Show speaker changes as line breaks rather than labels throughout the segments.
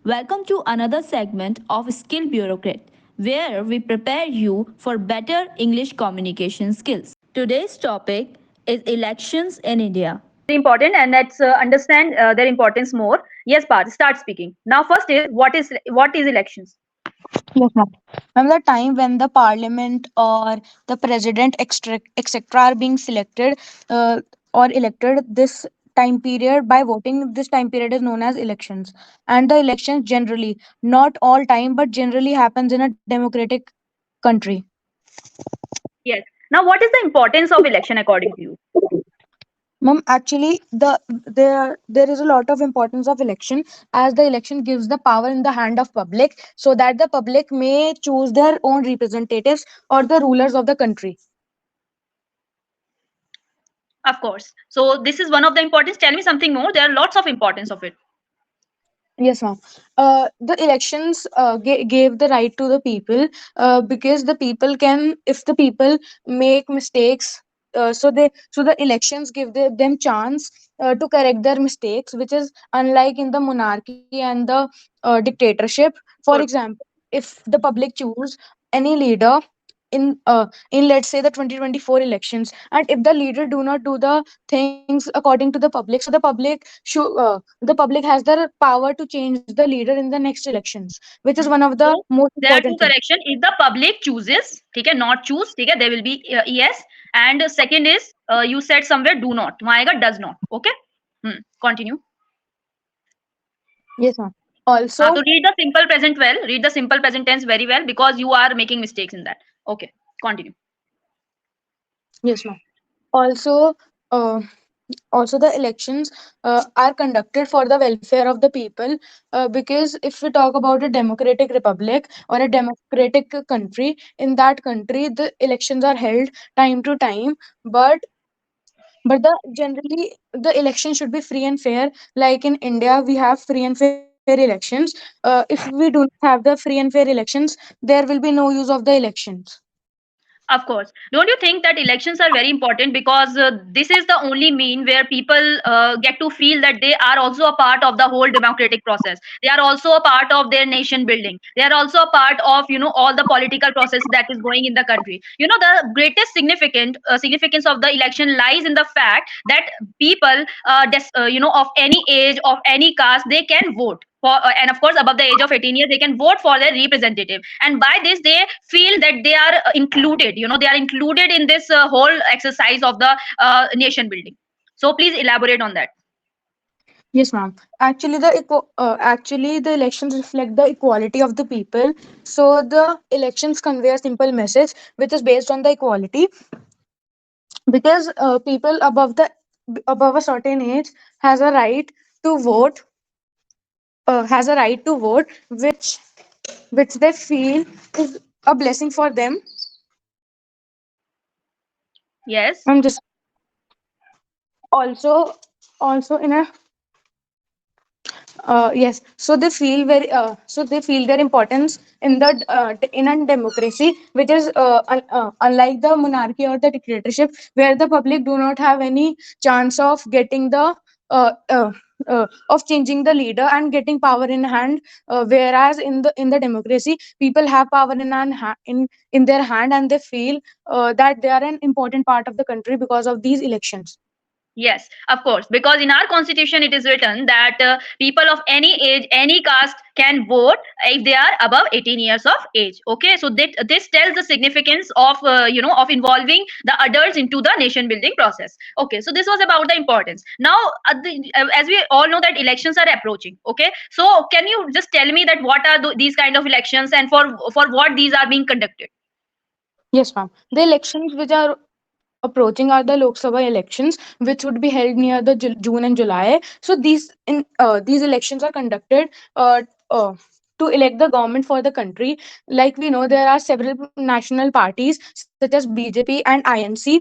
Welcome to another segment of Skilled Bureaucrat, where we prepare you for better English communication skills. Today's topic is elections in India.
Important, and let's understand their importance more. Yes, Parth, start speaking. Now, first is what is elections?
Yes, ma'am. Ma'am, the time when the parliament or the president, etc., are being selected or elected, this time period by voting, this time period is known as elections. And the elections generally, not all time, but generally happens in a democratic country.
Yes. Now, what is the importance of election according to you?
Ma'am, actually, there is a lot of importance of election as the election gives the power in the hand of public, so that the public may choose their own representatives or the rulers of the country.
Of course. So this is one of the importance. Tell me something more. There are lots of importance of it.
Yes, ma'am. The elections gave the right to the people because the people can, if the people make mistakes, so the elections give them chance to correct their mistakes, which is unlike in the monarchy and the dictatorship. For
Good.
example, if the public choose any leader in let's say the 2024 elections, and if the leader do not do the things according to the public, so the public has the power to change the leader in the next elections, which is one of the
So
most
there are
important
two
things.
correction. If the public chooses, okay, not choose, okay, there will be yes. And second is you said somewhere do not. वहाँ आएगा does not. Okay. Continue.
Yes, ma'am. Also,
So read the simple present well. Read the simple present tense very well because you are making mistakes in that. Okay. Continue.
yes, ma'am. Also, uh, also the elections are conducted for the welfare of the people, because if we talk about a democratic republic or a democratic country, in that country the elections are held time to time, but the generally the election should be free and fair. Like in India, we have free and fair elections. If we do not have the free and fair elections, there will be no use of the elections.
Of course. Don't you think that elections are very important because this is the only mean where people get to feel that they are also a part of the whole democratic process. They are also a part of their nation building. They are also a part of all the political process that is going in the country. The greatest significance of the election lies in the fact that people of any age, of any caste, they can vote for, and of course above the age of 18 years they can vote for their representative, and by this they feel that they are included. They are included in this whole exercise of the nation building. So please elaborate on that.
Yes, ma'am. Actually, the elections reflect the equality of the people. So the elections convey a simple message, which is based on the equality, because people above a certain age has a right to vote, which they feel is a blessing for them.
Yes.
I'm just also also in a yes, so they feel their importance in in a democracy, which is unlike the monarchy or the dictatorship, where the public do not have any chance of getting the uh, uh, of changing the leader and getting power in hand. Whereas in the democracy, people have power in their hand, and they feel that they are an important part of the country because of these elections.
Yes, of course, because in our constitution it is written that people of any age, any caste can vote if they are above 18 years of age. Okay, so this tells the significance of of involving the adults into the nation building process. Okay, so this was about the importance. Now, as we all know that elections are approaching. Okay, so can you just tell me that what are these kind of elections and for what these are being conducted?
Yes, ma'am. The elections which are approaching are the Lok Sabha elections, which would be held near the June and July. So these elections are conducted uh, uh, to elect the government for the country. Like we know, there are several national parties such as BJP and INC.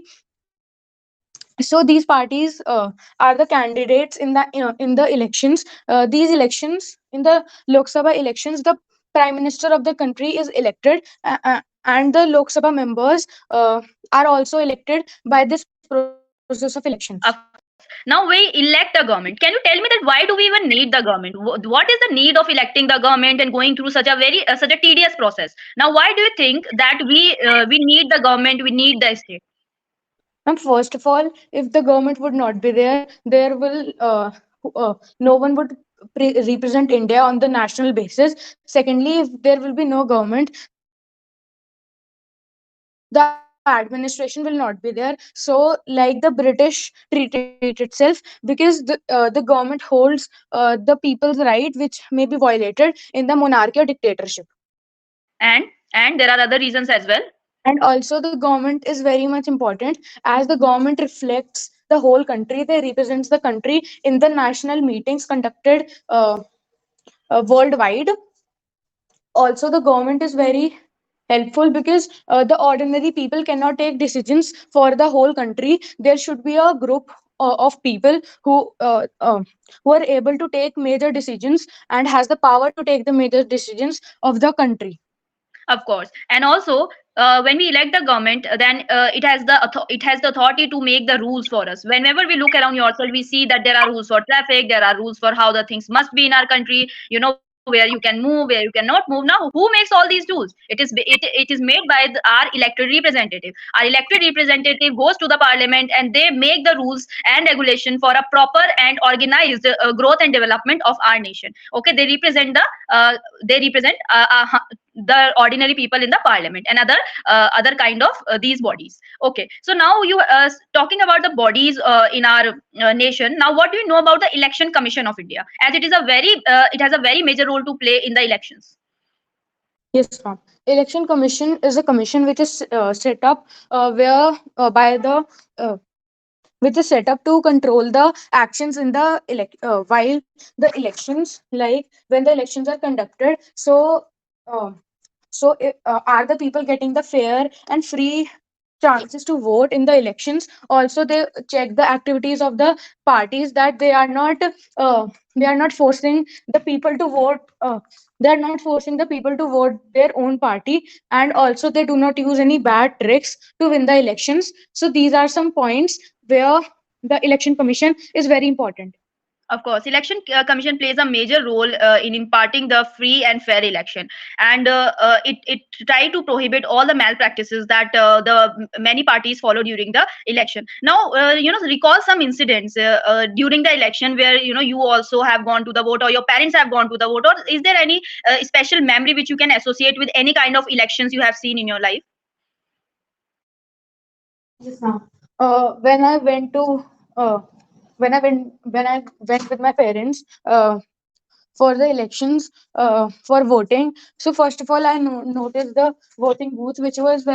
So these parties are the candidates in the elections. These elections, in the Lok Sabha elections, the prime minister of the country is elected, and the Lok Sabha members are also elected by this process of elections.
Of course. Now we elect a government. Can you tell me that why do we even need the government? What is the need of electing the government and going through such a tedious process? Now, why do you think that we need the government? We need the state.
And first of all, if the government would not be there, there will no one would represent India on the national basis. Secondly, if there will be no government, the administration will not be there. So, like the British treated itself, because the government holds the people's right, which may be violated in the monarchy or dictatorship.
And and there are other reasons as well.
And also, the government is very much important, as the government reflects the whole country. They represents the country in the national meetings conducted worldwide. Also, the government is very helpful because the ordinary people cannot take decisions for the whole country. There should be a group of people who are able to take major decisions and has the power to take the major decisions of the country.
Of course, and also when we elect the government, then it has the authority to make the rules for us. Whenever we look around yourself, we see that there are rules for traffic, there are rules for how the things must be in our country. Where you can move, where you cannot move. Now, who makes all these rules? It is made by our elected representative. Our elected representative goes to the parliament and they make the rules and regulation for a proper and organized growth and development of our nation. Okay, they represent the ordinary people in the parliament and other kind of these bodies. Okay, so now you talking about the bodies in our nation. Now, what do you know about the election commission of India, as it has a very major role to play in the elections?
Yes, ma'am. Election Commission is a commission which is set up where by the which is set up to control the actions in the while the elections, like when the elections are conducted. So, uh, are the people getting the fair and free chances to vote in the elections? Also, they check the activities of the parties, that they are not forcing the people to vote. They are not forcing the people to vote their own party, and also they do not use any bad tricks to win the elections. So these are some points where the election commission is very important.
Of course, election commission plays a major role in imparting the free and fair election, and it try to prohibit all the malpractices that the many parties follow during the election. Now, recall some incidents during the election where you also have gone to the vote, or your parents have gone to the vote, or is there any special memory which you can associate with any kind of elections you have seen in your life?
Yes, ma'am. When I went to when I went with my parents for the elections for voting. So first of all, I noticed the voting booth, which was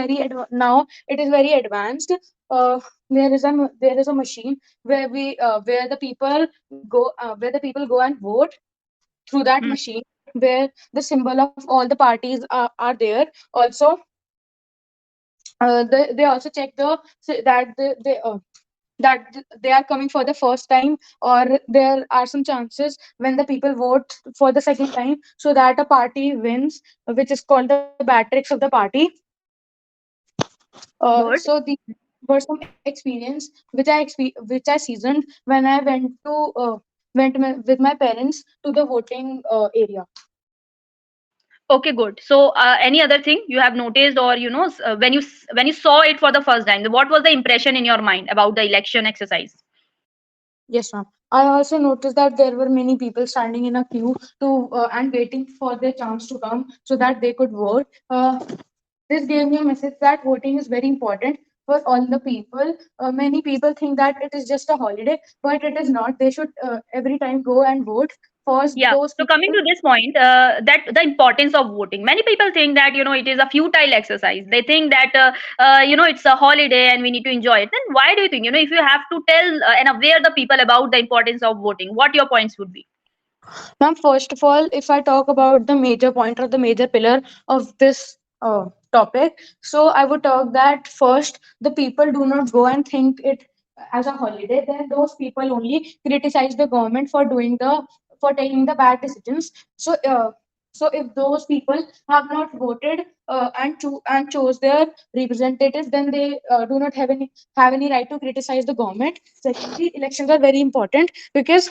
now it is very advanced. Uh, there is a machine where the people go and vote through that
Hmm.
machine, where the symbol of all the parties are there. Also, they also check they are coming for the first time, or there are some chances when the people vote for the second time, so that a party wins, which is called the matrix of the party.
Good.
So these were some experience which I seasoned when I with my parents to the voting area.
Okay, good. So, any other thing you have noticed, or when you saw it for the first time, what was the impression in your mind about the election exercise?
Yes, ma'am. I also noticed that there were many people standing in a queue to and waiting for their chance to come so that they could vote. This gave me a message that voting is very important for all the people. Many people think that it is just a holiday, but it is not. They should every time go and vote for
Yeah.
those
So coming
people.
to this point, that the importance of voting. Many people think that it is a futile exercise. They think that it's a holiday and we need to enjoy it. Then why do you think if you have to tell and aware the people about the importance of voting, what your points would be?
Ma'am, first of all, if I talk about the major point or the major pillar of this topic, so I would talk that first, the people do not go and think it as a holiday. Then those people only criticize the government for taking the bad decisions. So So if those people have not voted and chose their representatives, then they do not have any right to criticize the government. Secondly, elections are very important because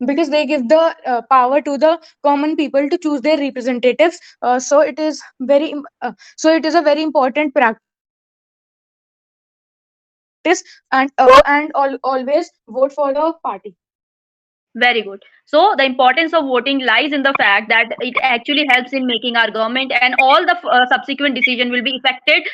they give the power to the common people to choose their representatives. So it is a very important practice, and always vote for the party.
Very good. So the importance of voting lies in the fact that it actually helps in making our government, and all the subsequent decision will be affected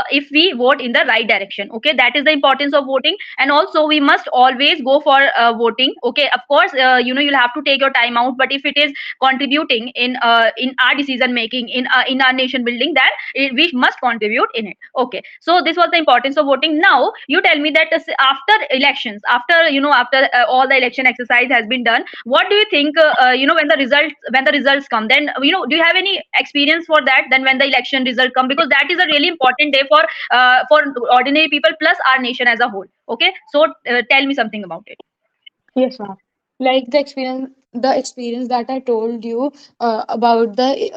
if we vote in the right direction. Okay, that is the importance of voting. And also we must always go for voting. Okay, of course, you'll have to take your time out, but if it is contributing in our decision making, in our nation building, then we must contribute in it. Okay, so this was the importance of voting. Now you tell me that after elections, after all the election exercise has been done, what do you think, when the results come, then do you have any experience for that, then when the election result come, because that is a really important day for ordinary people plus our nation as a whole. Okay, so tell me something about it.
Yes, ma'am. Like the experience that I told you about the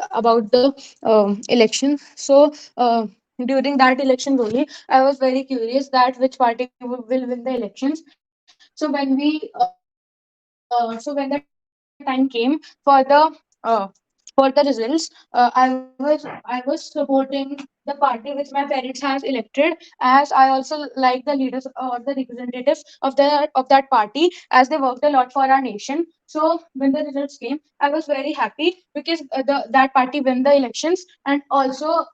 election. So during that election only, I was very curious that which party will win the elections. So when the time came for the results, I was supporting the party which my parents has elected, as I also like the leaders or the representatives of that party, as they worked a lot for our nation. So when the results came, I was very happy because that party won the elections, and also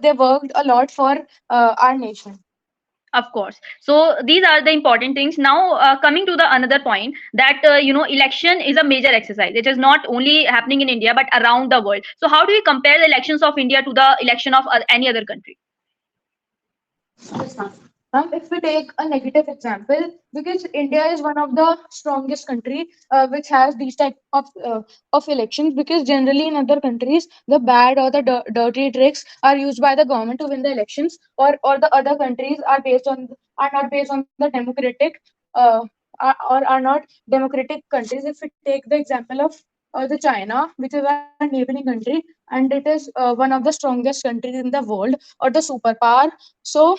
they worked a lot for our nation.
Of course. So these are the important things. Now, coming to the another point, that election is a major exercise. It is not only happening in India but around the world. So how do we compare the elections of India to the election of any other country?
Yes, ma'am. If we take a negative example, because India is one of the strongest country which has these type of elections, because generally in other countries the bad or the dirty tricks are used by the government to win the elections, or the other countries are not based on the democratic uh, or are not democratic countries. If we take the example of the China, which is our neighboring country, and it is one of the strongest countries in the world, or the superpower. So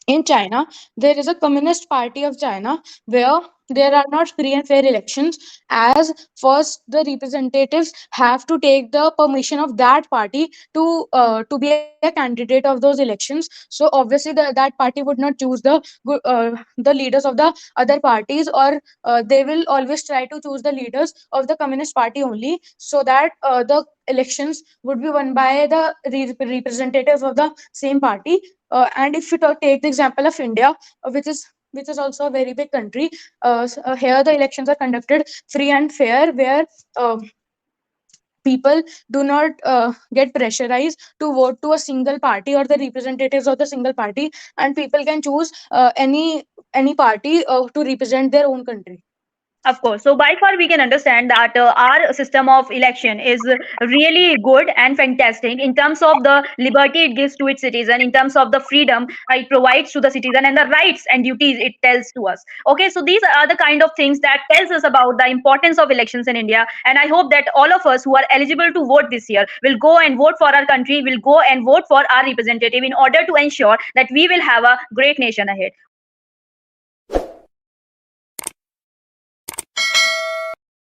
in China, there is a Communist Party of China where there are not free and fair elections, as first the representatives have to take the permission of that party to be a candidate of those elections. So obviously that party would not choose the leaders of the other parties, or they will always try to choose the leaders of the Communist Party only, so that the elections would be won by the representatives of the same party. And if we take the example of India, which is also a very big country, here the elections are conducted free and fair, where uh, people do not get pressurized to vote to a single party or the representatives of the single party, and people can choose any party to represent their own country.
Of course. So by far we can understand that our system of election is really good and fantastic in terms of the liberty it gives to its citizen, in terms of the freedom it provides to the citizen, and the rights and duties it tells to us. Okay, so these are the kind of things that tells us about the importance of elections in India. And I hope that all of us who are eligible to vote this year will go and vote for our country, will go and vote for our representative in order to ensure that we will have a great nation ahead.